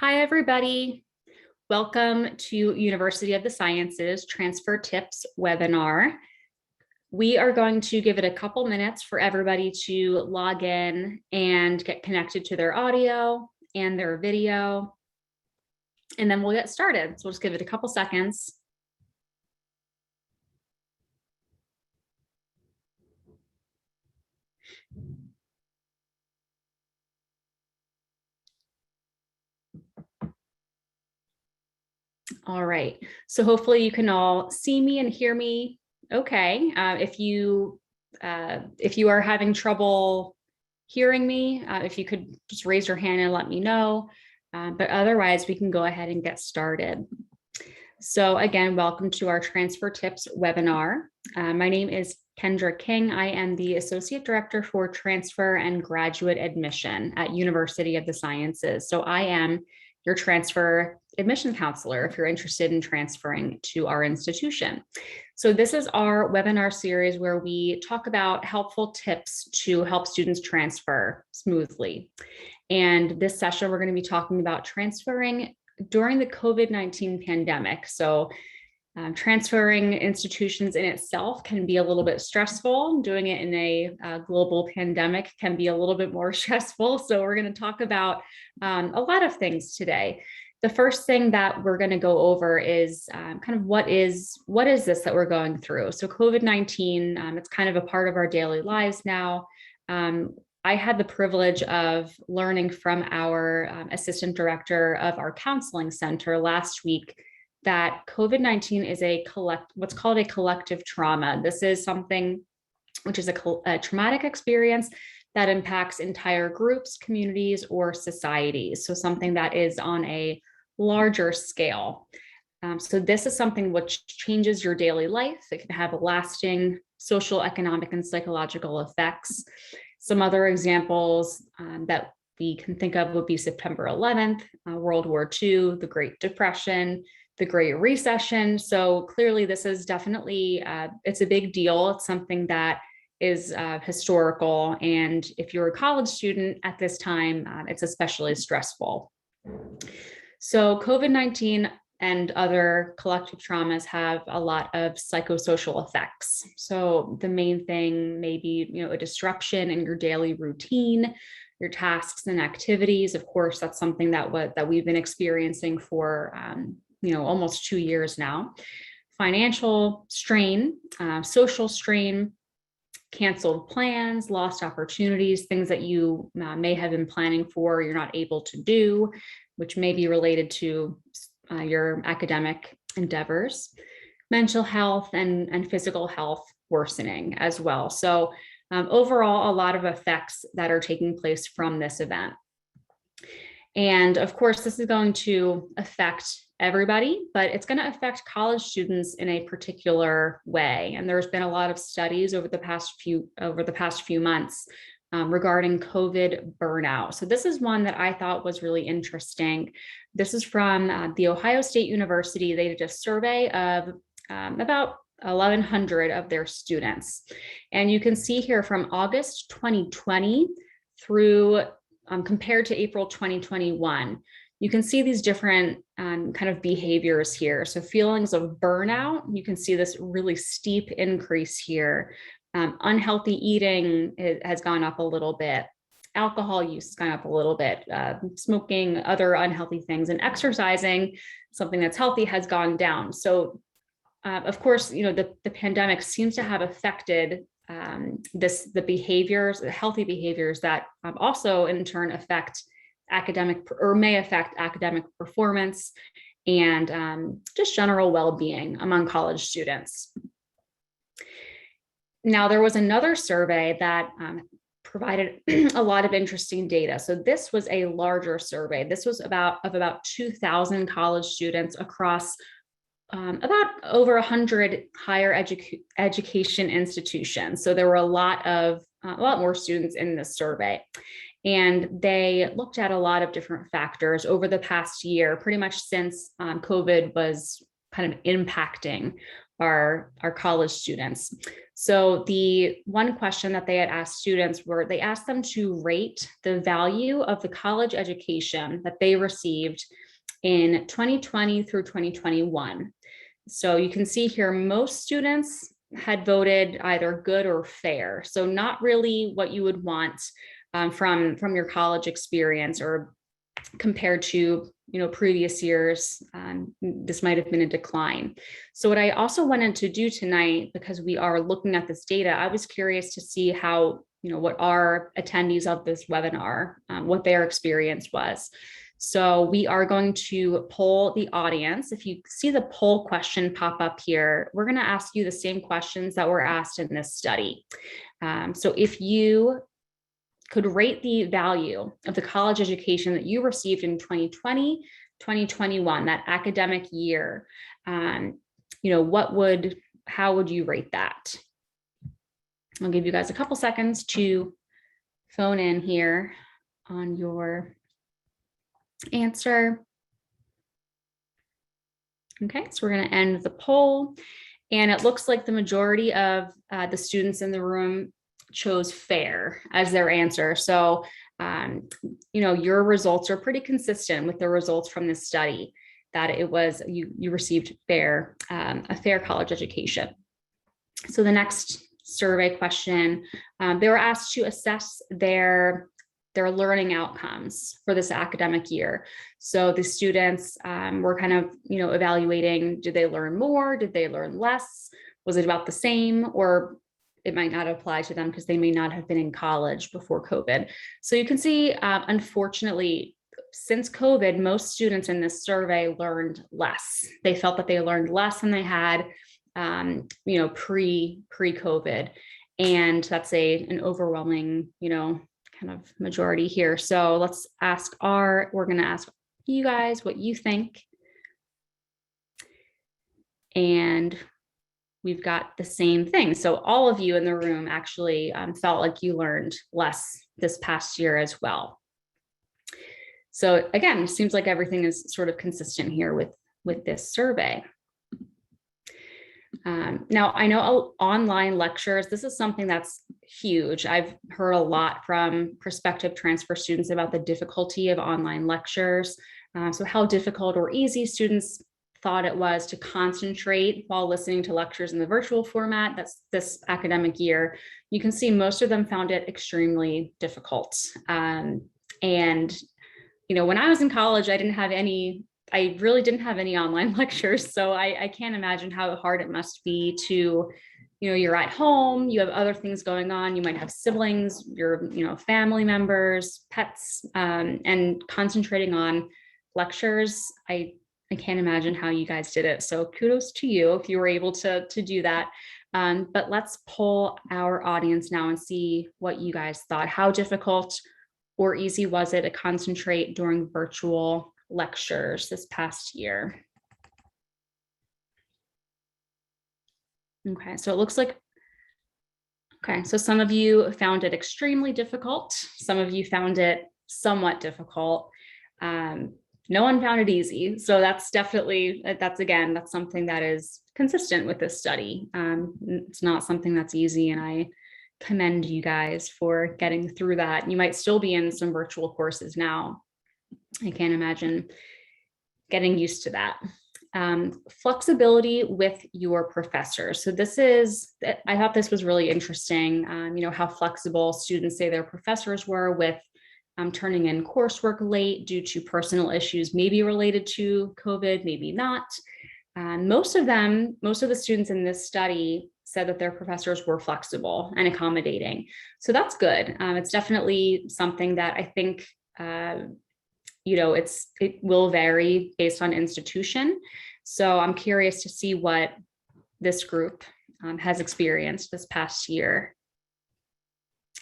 Hi, everybody. Welcome to University of the Sciences Transfer Tips webinar. We are going to give it a couple minutes for everybody to log in and get connected to their audio and their video, and then we'll get started. So we'll just give it a couple seconds. All right, so hopefully you can all see me and hear me okay. If you are having trouble hearing me, if you could just raise your hand and let me know, but otherwise we can go ahead and get started. So again, welcome to our Transfer Tips webinar. My name is Kendra King. I am the Associate Director for Transfer and Graduate Admission at University of the Sciences. So I am your transfer admission counselor if you're interested in transferring to our institution. So this is our webinar series where we talk about helpful tips to help students transfer smoothly. And this session, we're going to be talking about transferring during the COVID-19 pandemic. So transferring institutions in itself can be a little bit stressful. Doing it in a global pandemic can be a little bit more stressful. So we're going to talk about a lot of things today. The first thing that we're going to go over is kind of what is this that we're going through. So COVID-19, it's kind of a part of our daily lives now. I had the privilege of learning from our assistant director of our counseling center last week that COVID-19 is what's called a collective trauma. This is something which is a traumatic experience that impacts entire groups, communities, or societies. So something that is on a larger scale. So this is something which changes your daily life. It can have lasting social, economic, and psychological effects. Some other examples that we can think of would be September 11th, World War II, the Great Depression, the Great Recession. So clearly this is definitely, it's a big deal. It's something that is historical. And if you're a college student at this time, it's especially stressful. So COVID-19 and other collective traumas have a lot of psychosocial effects. So the main thing may be, a disruption in your daily routine, your tasks and activities. Of course, that's something that we've been experiencing for almost 2 years now. Financial strain, social strain, canceled plans, lost opportunities, things that you may have been planning for, you're not able to do, which may be related to your academic endeavors, mental health and physical health worsening as well. So overall, a lot of effects that are taking place from this event. And of course, this is going to affect everybody, but it's going to affect college students in a particular way. And there's been a lot of studies over the past few months regarding COVID burnout. So this is one that I thought was really interesting. This is from the Ohio State University. They did a survey of about 1,100 of their students. And you can see here from August 2020 through compared to April 2021, you can see these different kind of behaviors here. So feelings of burnout, you can see this really steep increase here. Unhealthy eating has gone up a little bit. Alcohol use has gone up a little bit. Smoking, other unhealthy things, and exercising, something that's healthy, has gone down. So of course, the pandemic seems to have affected the behaviors, the healthy behaviors that also in turn affect may affect academic performance and just general well-being among college students. Now, there was another survey that provided a lot of interesting data. So this was a larger survey. This was about 2,000 college students across about over 100 higher education institutions. So there were a lot more students in this survey. And they looked at a lot of different factors over the past year, pretty much since COVID was kind of impacting our college students. So the one question that they had asked students they asked them to rate the value of the college education that they received in 2020 through 2021. So you can see here, most students had voted either good or fair. So not really what you would want from your college experience, or compared to previous years, this might have been a decline. So what I also wanted to do tonight, because we are looking at this data, I was curious to see how, what our attendees of this webinar, what their experience was. So we are going to poll the audience. If you see the poll question pop up here, we're going to ask you the same questions that were asked in this study. So if you could rate the value of the college education that you received in 2020, 2021, that academic year, how would you rate that? I'll give you guys a couple seconds to phone in here on your answer. Okay, so we're going to end the poll, and it looks like the majority of the students in the room chose fair as their answer. So, your results are pretty consistent with the results from this study, that it was you received a fair college education. So the next survey question, they were asked to assess their learning outcomes for this academic year. So the students were kind of, evaluating, did they learn more? Did they learn less? Was it about the same? Or it might not apply to them because they may not have been in college before COVID. So you can see, unfortunately, since COVID, most students in this survey learned less. They felt that they learned less than they had, pre-COVID. And that's an overwhelming, kind of majority here. So we're going to ask you guys what you think. And we've got the same thing. So all of you in the room actually felt like you learned less this past year as well. So again, it seems like everything is sort of consistent here with this survey. Now, I know online lectures, this is something that's huge. I've heard a lot from prospective transfer students about the difficulty of online lectures. So how difficult or easy students thought it was to concentrate while listening to lectures in the virtual format. That's this academic year. You can see most of them found it extremely difficult. And, when I was in college, I really didn't have any online lectures. So I can't imagine how hard it must be to, you're at home, you have other things going on. You might have siblings, your, family members, pets, and concentrating on lectures. I can't imagine how you guys did it. So kudos to you if you were able to do that. But let's poll our audience now and see what you guys thought. How difficult or easy was it to concentrate during virtual lectures this past year? Okay, so it looks like, so some of you found it extremely difficult. Some of you found it somewhat difficult. No one found it easy. So that's something that is consistent with this study. It's not something that's easy, and I commend you guys for getting through that. You might still be in some virtual courses now. I can't imagine getting used to that. Flexibility with your professors. So I thought this was really interesting, how flexible students say their professors were with turning in coursework late due to personal issues, maybe related to COVID, maybe not. Most of the students in this study said that their professors were flexible and accommodating. So that's good. It's definitely something that I think, it will vary based on institution. So I'm curious to see what this group has experienced this past year.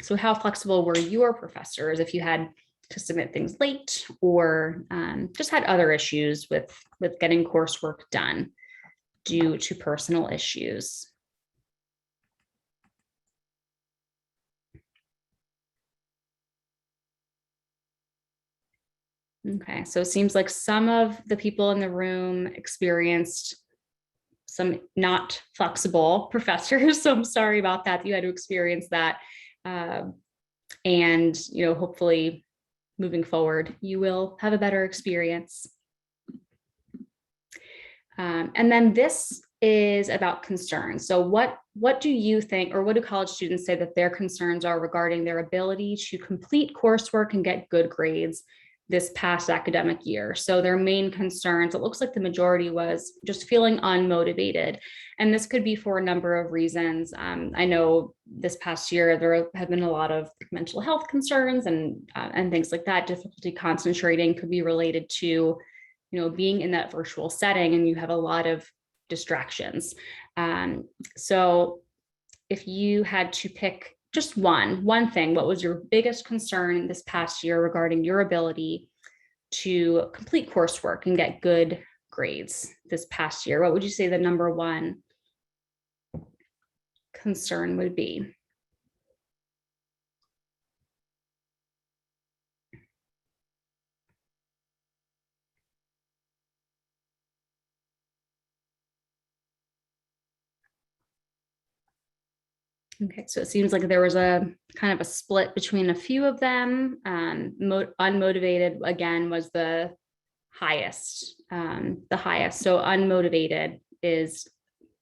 So how flexible were your professors if you had to submit things late, or just had other issues with getting coursework done due to personal issues? Okay, so it seems like some of the people in the room experienced some not flexible professors. So I'm sorry about that you had to experience that. And, hopefully moving forward, you will have a better experience. And then this is about concerns. So what do you think, or what do college students say that their concerns are regarding their ability to complete coursework and get good grades this past academic year? So their main concerns, it looks like the majority was just feeling unmotivated. And this could be for a number of reasons. I know this past year, there have been a lot of mental health concerns and things like that. Difficulty concentrating could be related to, being in that virtual setting and you have a lot of distractions. So if you had to pick just one thing, what was your biggest concern this past year regarding your ability to complete coursework and get good grades this past year? What would you say the number one concern would be? Okay, so it seems like there was a kind of a split between a few of them. Unmotivated, again, was the highest. So unmotivated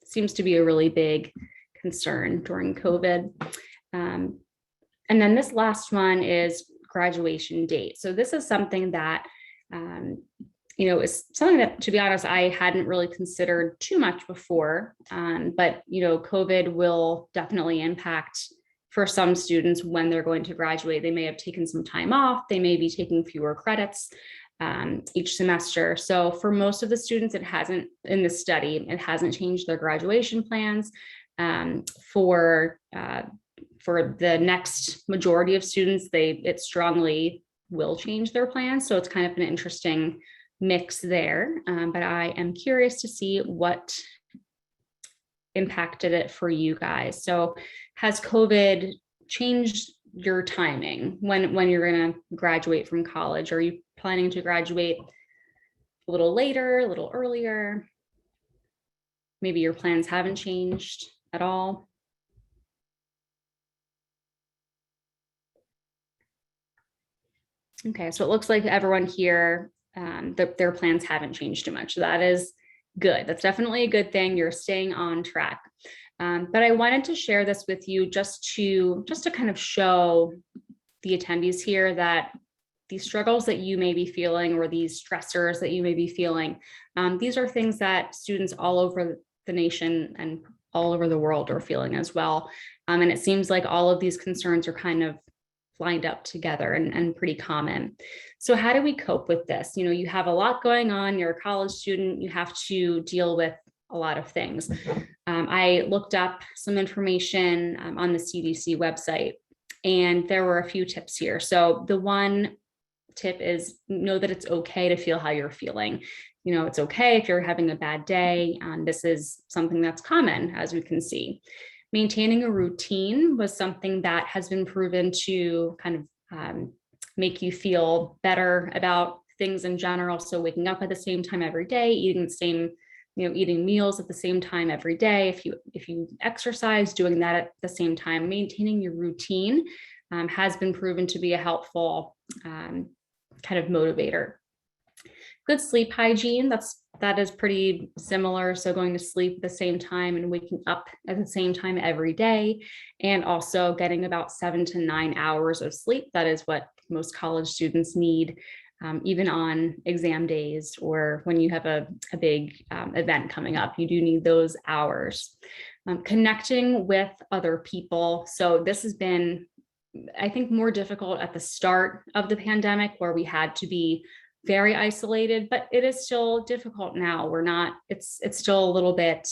seems to be a really big concern during COVID. And then this last one is graduation date. So this is something that is something that, to be honest, I hadn't really considered too much before. But, COVID will definitely impact for some students when they're going to graduate. They may have taken some time off. They may be taking fewer credits each semester. So for most of the students, in this study, it hasn't changed their graduation plans. For the next majority of students, it strongly will change their plans. So it's kind of an interesting mix there, but I am curious to see what impacted it for you guys. So has COVID changed your timing when you're going to graduate from college? Are you planning to graduate a little later, a little earlier? Maybe your plans haven't changed at all. Okay, so it looks like everyone here, their plans haven't changed too much. So that is good. That's definitely a good thing. You're staying on track. But I wanted to share this with you just to kind of show the attendees here that these struggles that you may be feeling, or these stressors that you may be feeling, these are things that students all over the nation and all over the world are feeling as well. And it seems like all of these concerns are kind of lined up together and pretty common. So how do we cope with this? You have a lot going on, you're a college student, you have to deal with a lot of things. I looked up some information on the CDC website, and there were a few tips here. So the one tip is know that it's okay to feel how you're feeling. It's okay if you're having a bad day. This is something that's common, as we can see. Maintaining a routine was something that has been proven to kind of make you feel better about things in general. So waking up at the same time every day, eating the same, eating meals at the same time every day. If you exercise, doing that at the same time, maintaining your routine has been proven to be a helpful kind of motivator. Good sleep hygiene, that is pretty similar. So going to sleep at the same time and waking up at the same time every day, and also getting about 7 to 9 hours of sleep. That is what most college students need, even on exam days or when you have a big event coming up. You do need those hours. Connecting with other people. So this has been, I think, more difficult at the start of the pandemic, where we had to be very isolated, but it is still difficult now. It's still a little bit,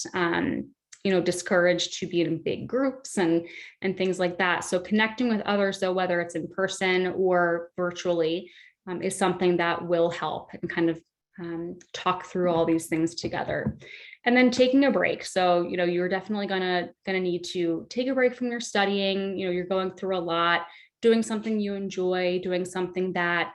discouraged to be in big groups and things like that. So connecting with others, though, whether it's in person or virtually, is something that will help, and kind of talk through all these things together. And then taking a break. So, you're definitely gonna need to take a break from your studying. You're going through a lot, doing something you enjoy, doing something that,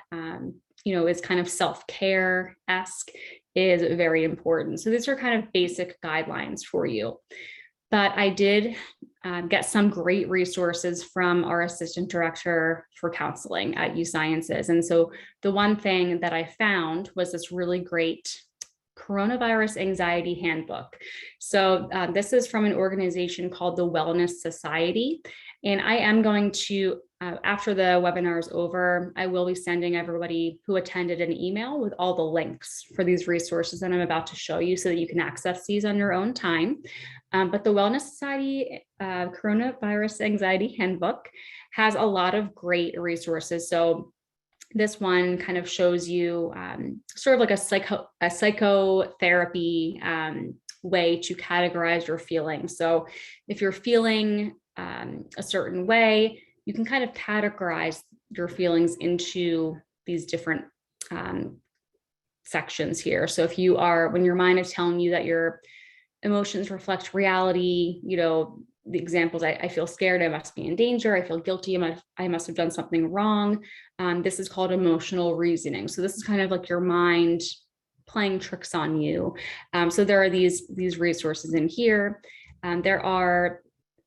is kind of self-care-esque, is very important. So these are kind of basic guidelines for you. But I did get some great resources from our assistant director for counseling at USciences. And so the one thing that I found was this really great coronavirus anxiety handbook. So this is from an organization called the Wellness Society. And I am going to, after the webinar is over, I will be sending everybody who attended an email with all the links for these resources that I'm about to show you so that you can access these on your own time. But the Wellness Society Coronavirus Anxiety Handbook has a lot of great resources. So this one kind of shows you sort of like a psychotherapy way to categorize your feelings. So if you're feeling a certain way, you can kind of categorize your feelings into these different sections here. So if you are, when your mind is telling you that your emotions reflect reality, you know, the examples, I feel scared, I must be in danger, I feel guilty, I must have done something wrong. This is called emotional reasoning. So this is kind of like your mind playing tricks on you. So there are these resources in here. There are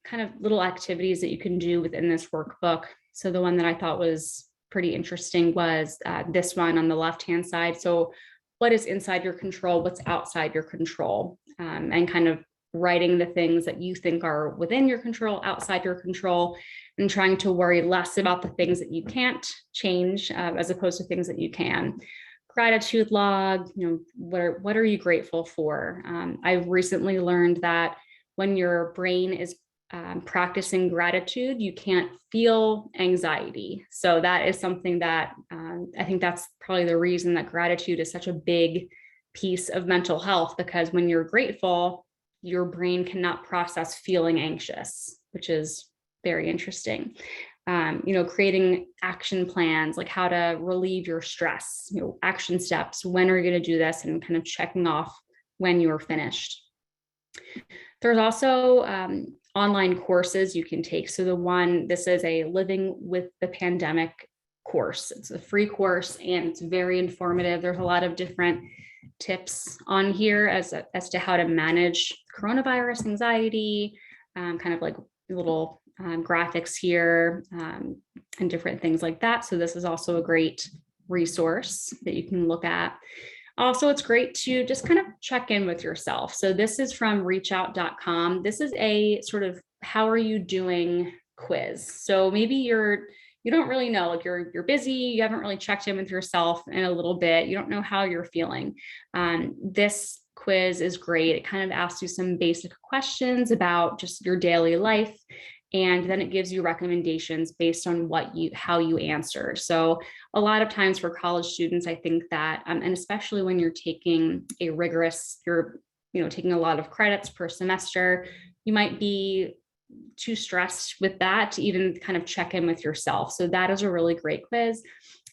kind of little activities that you can do within this workbook. So the one that I thought was pretty interesting was this one on the left-hand side. So what is inside your control, what's outside your control, and kind of writing the things that you think are within your control, outside your control, and trying to worry less about the things that you can't change as opposed to things that you can. Gratitude log, you know, what are you grateful for? I've recently learned that when your brain is practicing gratitude, you can't feel anxiety. So that is something that I think that's probably the reason that gratitude is such a big piece of mental health, because when you're grateful, your brain cannot process feeling anxious, which is very interesting. You know, creating action plans, like how to relieve your stress, you know, action steps, when are you going to do this, and kind of checking off when you are finished. There's also online courses you can take. So this is a Living with the Pandemic course. It's a free course and it's very informative. There's a lot of different tips on here as to how to manage coronavirus anxiety, kind of like little graphics here and different things like that. So this is also a great resource that you can look at. Also, it's great to just kind of check in with yourself. So this is from reachout.com. This is a sort of how are you doing quiz. So maybe you don't really know, like you're busy, you haven't really checked in with yourself in a little bit, you don't know how you're feeling. This quiz is great. It kind of asks you some basic questions about just your daily life, and then it gives you recommendations based on how you answer. So a lot of times for college students, I think that, and especially when you're taking you're taking a lot of credits per semester, you might be too stressed with that to even kind of check in with yourself. So that is a really great quiz.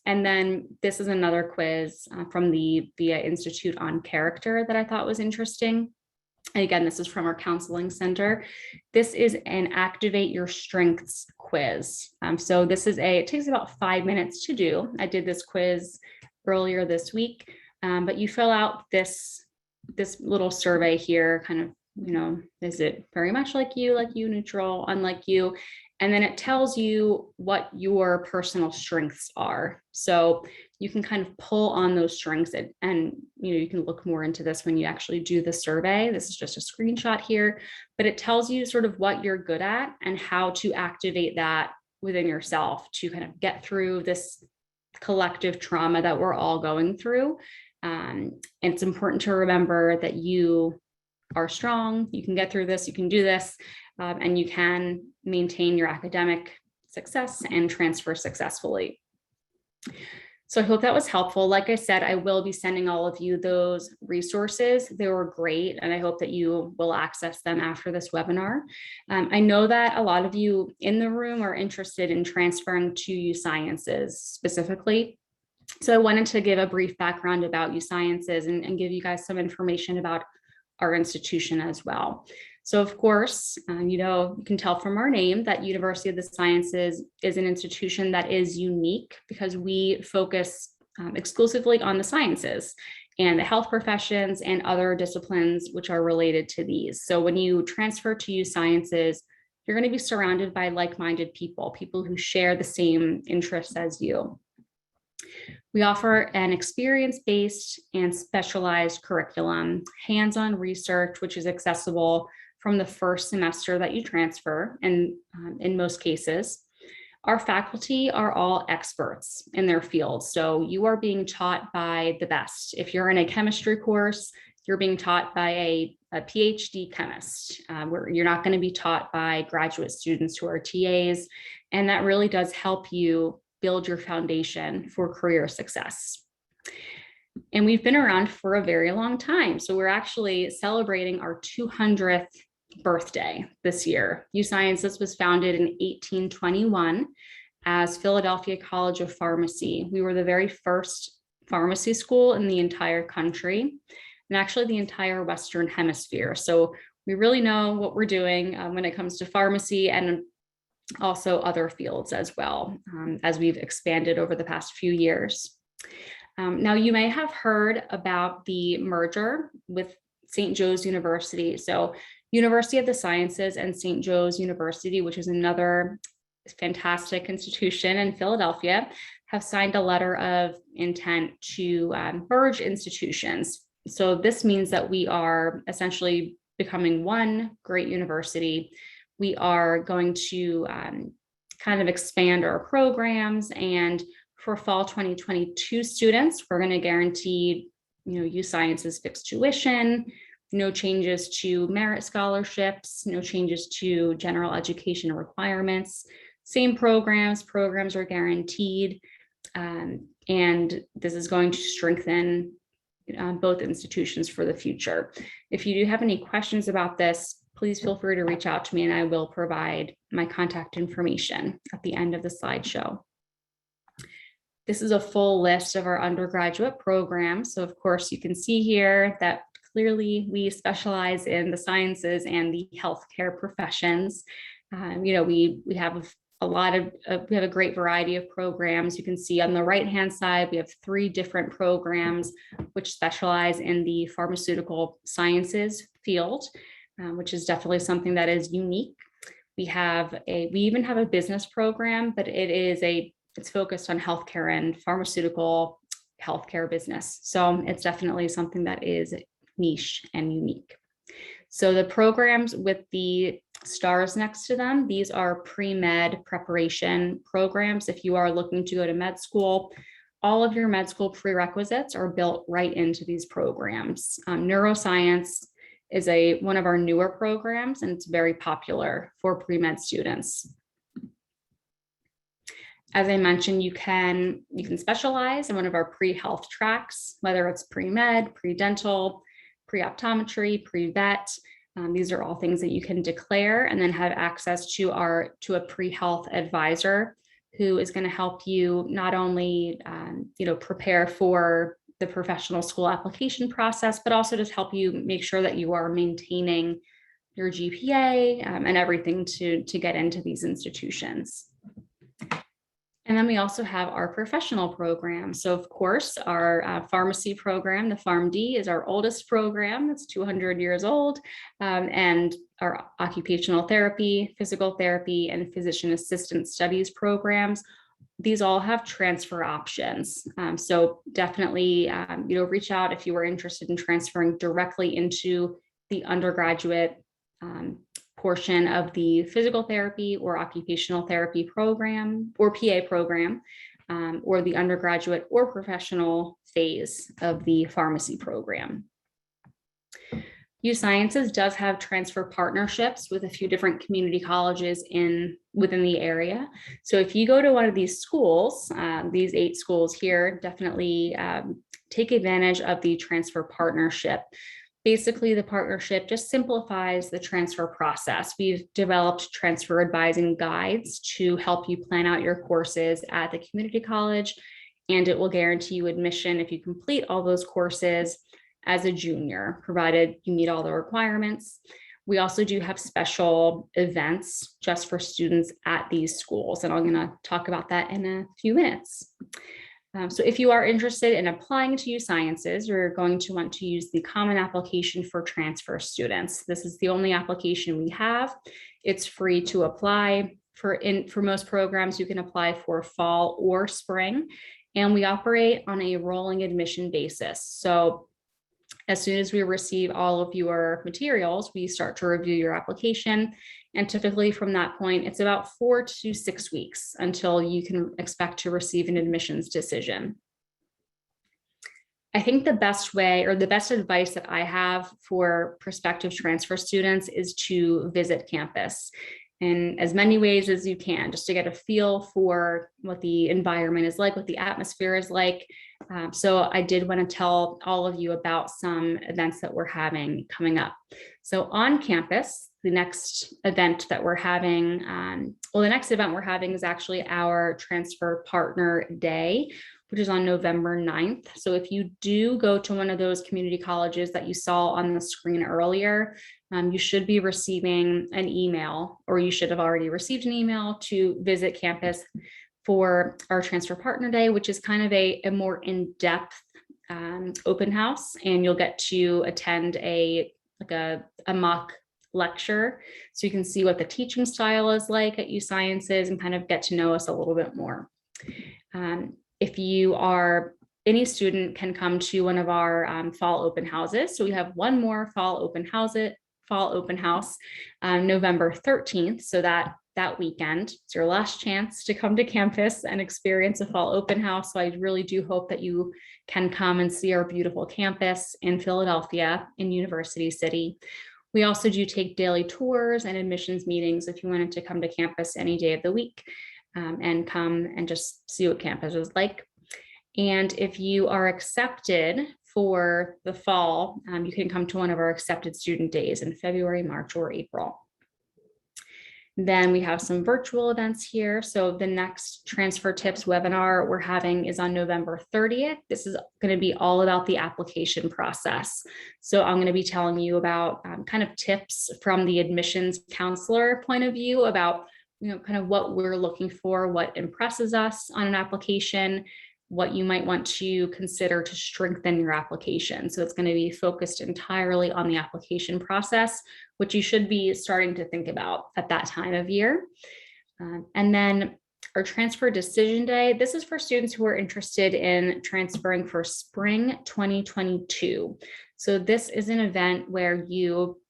And then this is another quiz from the VIA Institute on Character that I thought was interesting. And again, this is from our counseling center. This is an Activate Your Strengths quiz. So it takes about 5 minutes to do. I did this quiz earlier this week, but you fill out this little survey here, kind of, you know, is it very much like you, neutral, unlike you? And then it tells you what your personal strengths are. So you can kind of pull on those strengths and you know, you can look more into this when you actually do the survey. This is just a screenshot here, but it tells you sort of what you're good at and how to activate that within yourself to kind of get through this collective trauma that we're all going through. And it's important to remember that you are strong, you can get through this, you can do this, and you can maintain your academic success and transfer successfully. So I hope that was helpful. Like I said, I will be sending all of you those resources. They were great, and I hope that you will access them after this webinar. I know that a lot of you in the room are interested in transferring to USciences specifically. So I wanted to give a brief background about USciences and give you guys some information about our institution as well. So of course, you know, you can tell from our name that University of the Sciences is an institution that is unique because we focus exclusively on the sciences. and the health professions and other disciplines which are related to these. So when you transfer to USciences, you're going to be surrounded by like-minded people, people who share the same interests as you. We offer an experience-based and specialized curriculum, hands-on research, which is accessible from the first semester that you transfer, and in most cases. Our faculty are all experts in their fields, so you are being taught by the best. If you're in a chemistry course, you're being taught by a PhD chemist, where you're not going to be taught by graduate students who are TAs, and that really does help you build your foundation for career success. And we've been around for a very long time, so we're actually celebrating our 200th birthday this year. USciences was founded in 1821 as Philadelphia College of Pharmacy. We were the very first pharmacy school in the entire country, and actually the entire Western Hemisphere. So we really know what we're doing when it comes to pharmacy and also other fields as well, as we've expanded over the past few years. Now, you may have heard about the merger with St. Joe's University. So University of the Sciences and St. Joe's University, which is another fantastic institution in Philadelphia, have signed a letter of intent to merge institutions. So this means that we are essentially becoming one great university. We are going to kind of expand our programs, and for fall 2022 students, we're going to guarantee, USciences fixed tuition, no changes to merit scholarships, no changes to general education requirements, same programs are guaranteed, and this is going to strengthen both institutions for the future. If you do have any questions about this, please feel free to reach out to me and I will provide my contact information at the end of the slideshow. This is a full list of our undergraduate programs. So of course you can see here that clearly we specialize in the sciences and the healthcare professions. We have we have a great variety of programs. You can see on the right-hand side, we have 3 different programs which specialize in the pharmaceutical sciences field, which is definitely something that is unique. We even have a business program, but it's focused on healthcare and pharmaceutical healthcare business. So it's definitely something that is niche and unique. So the programs with the stars next to them, these are pre-med preparation programs. If you are looking to go to med school, all of your med school prerequisites are built right into these programs. Neuroscience is one of our newer programs, and it's very popular for pre-med students. As I mentioned, you can specialize in one of our pre-health tracks, whether it's pre-med, pre-dental, pre-optometry, pre-vet. These are all things that you can declare and then have access to a pre-health advisor who is going to help you not only prepare for the professional school application process, but also just help you make sure that you are maintaining your GPA and everything to get into these institutions. And then we also have our professional program. So of course, our pharmacy program, the PharmD, is our oldest program. It's 200 years old. And our occupational therapy, physical therapy, and physician assistant studies programs, these all have transfer options. So definitely, reach out if you are interested in transferring directly into the undergraduate portion of the physical therapy or occupational therapy program or PA program, or the undergraduate or professional phase of the pharmacy program. USciences does have transfer partnerships with a few different community colleges within the area. So if you go to one of these schools, these 8 schools here, definitely take advantage of the transfer partnership. Basically, the partnership just simplifies the transfer process. We've developed transfer advising guides to help you plan out your courses at the community college, and it will guarantee you admission if you complete all those courses as a junior, provided you meet all the requirements. We also do have special events just for students at these schools, and I'm going to talk about that in a few minutes. So if you are interested in applying to USciences, you're going to want to use the Common Application for Transfer Students. This is the only application we have. It's free to apply. For most programs, you can apply for fall or spring, and we operate on a rolling admission basis. So as soon as we receive all of your materials, we start to review your application. And typically from that point, it's about 4 to 6 weeks until you can expect to receive an admissions decision. I think the best way, or the best advice that I have for prospective transfer students, is to visit campus in as many ways as you can, just to get a feel for what the environment is like, what the atmosphere is like. So I did want to tell all of you about some events that we're having coming up. So on campus, the next event that we're having, the next event we're having is actually our Transfer Partner Day, which is on November 9th. So if you do go to one of those community colleges that you saw on the screen earlier, you should be receiving an email, or you should have already received an email to visit campus for our Transfer Partner Day, which is kind of a more in-depth open house, and you'll get to attend a mock lecture, so you can see what the teaching style is like at USciences and kind of get to know us a little bit more. If you are any student can come to one of our fall open houses. So we have one more fall open house, November 13th. So that weekend, it's your last chance to come to campus and experience a fall open house. So I really do hope that you can come and see our beautiful campus in Philadelphia, in University City. We also do take daily tours and admissions meetings if you wanted to come to campus any day of the week and come and just see what campus is like. And if you are accepted for the fall, you can come to one of our accepted student days in February, March, or April. Then we have some virtual events here. So the next Transfer Tips webinar we're having is on November 30th. This is going to be all about the application process. So I'm going to be telling you about kind of tips from the admissions counselor point of view about, kind of what we're looking for, what impresses us on an application, what you might want to consider to strengthen your application. So it's going to be focused entirely on the application process, which you should be starting to think about at that time of year. And then our Transfer Decision Day, this is for students who are interested in transferring for spring 2022. So this is an event where you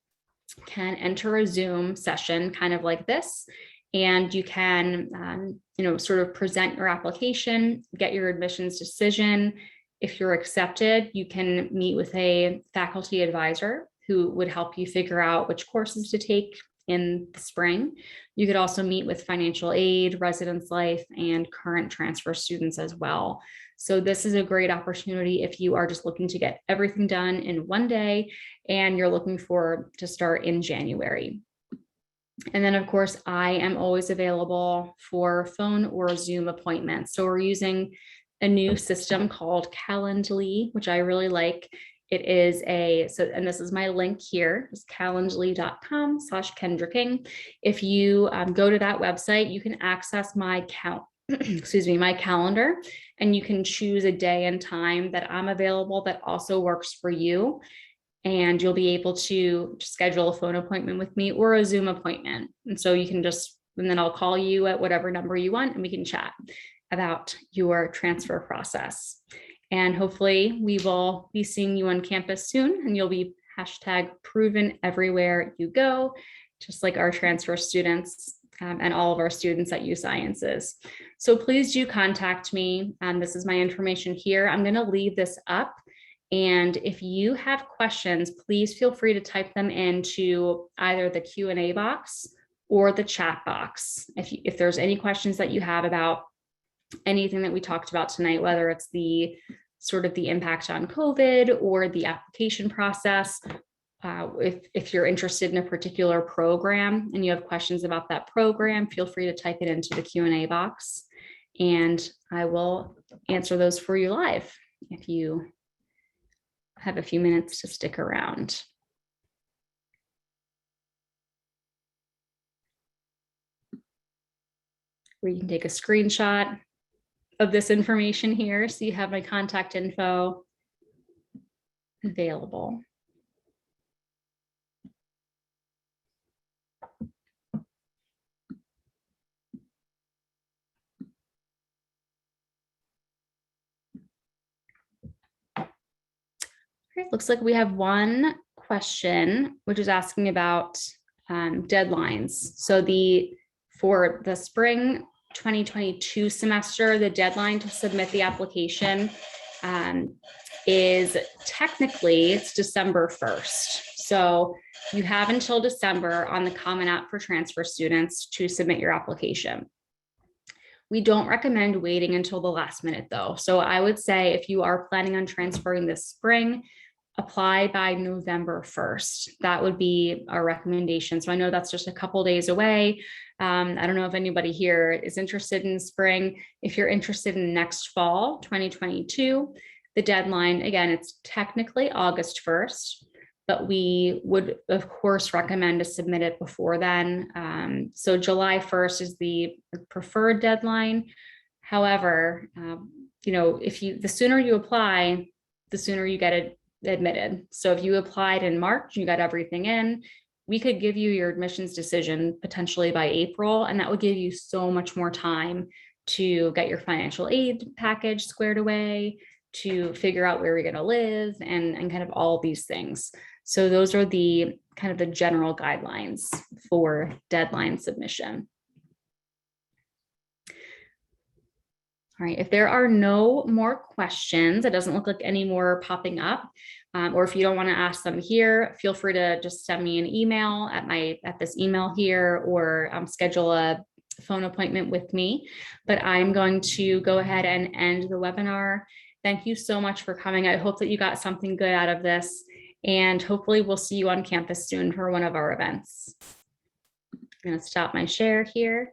can enter a Zoom session kind of like this, and you can, sort of present your application, get your admissions decision. If you're accepted, you can meet with a faculty advisor who would help you figure out which courses to take in the spring. You could also meet with financial aid, residence life, and current transfer students as well. So this is a great opportunity if you are just looking to get everything done in one day and you're looking to start in January. And then, of course, I am always available for phone or Zoom appointments. So we're using a new system called Calendly, which I really like. It is and this is my link here, it's calendly.com/Kendra King. If you go to that website, you can access my my calendar, and you can choose a day and time that I'm available that also works for you. And you'll be able to schedule a phone appointment with me or a Zoom appointment. And so you can and then I'll call you at whatever number you want, and we can chat about your transfer process. And hopefully we will be seeing you on campus soon, and you'll be #proven everywhere you go, just like our transfer students and all of our students at USciences. So please do contact me. This is my information here. I'm going to leave this up. And if you have questions, please feel free to type them into either the Q&A box or the chat box. If there's any questions that you have about anything that we talked about tonight, whether it's the impact on COVID or the application process, if you're interested in a particular program and you have questions about that program, feel free to type it into the Q&A box, and I will answer those for you live if you have a few minutes to stick around. Where you can take a screenshot of this information here. So you have my contact info available. Great. Looks like we have one question, which is asking about deadlines. So for the spring 2022 semester, the deadline to submit the application is technically it's December 1st. So you have until December on the Common App for transfer students to submit your application. We don't recommend waiting until the last minute though. So I would say if you are planning on transferring this spring, apply by November 1st. That would be our recommendation. So I know that's just a couple days away. I don't know if anybody here is interested in spring. If you're interested in next fall, 2022, the deadline, again, it's technically August 1st, but we would of course recommend to submit it before then. So July 1st is the preferred deadline. However, the sooner you apply, the sooner you get it admitted. So if you applied in March, you got everything in, we could give you your admissions decision potentially by April, and that would give you so much more time to get your financial aid package squared away, to figure out where you're going to live, and kind of all of these things. So those are the kind of the general guidelines for deadline submission. All right, if there are no more questions, it doesn't look like any more popping up, or if you don't want to ask them here, feel free to just send me an email at this email here, or schedule a phone appointment with me. But I'm going to go ahead and end the webinar. Thank you so much for coming. I hope that you got something good out of this, and hopefully we'll see you on campus soon for one of our events. I'm going to stop my share here.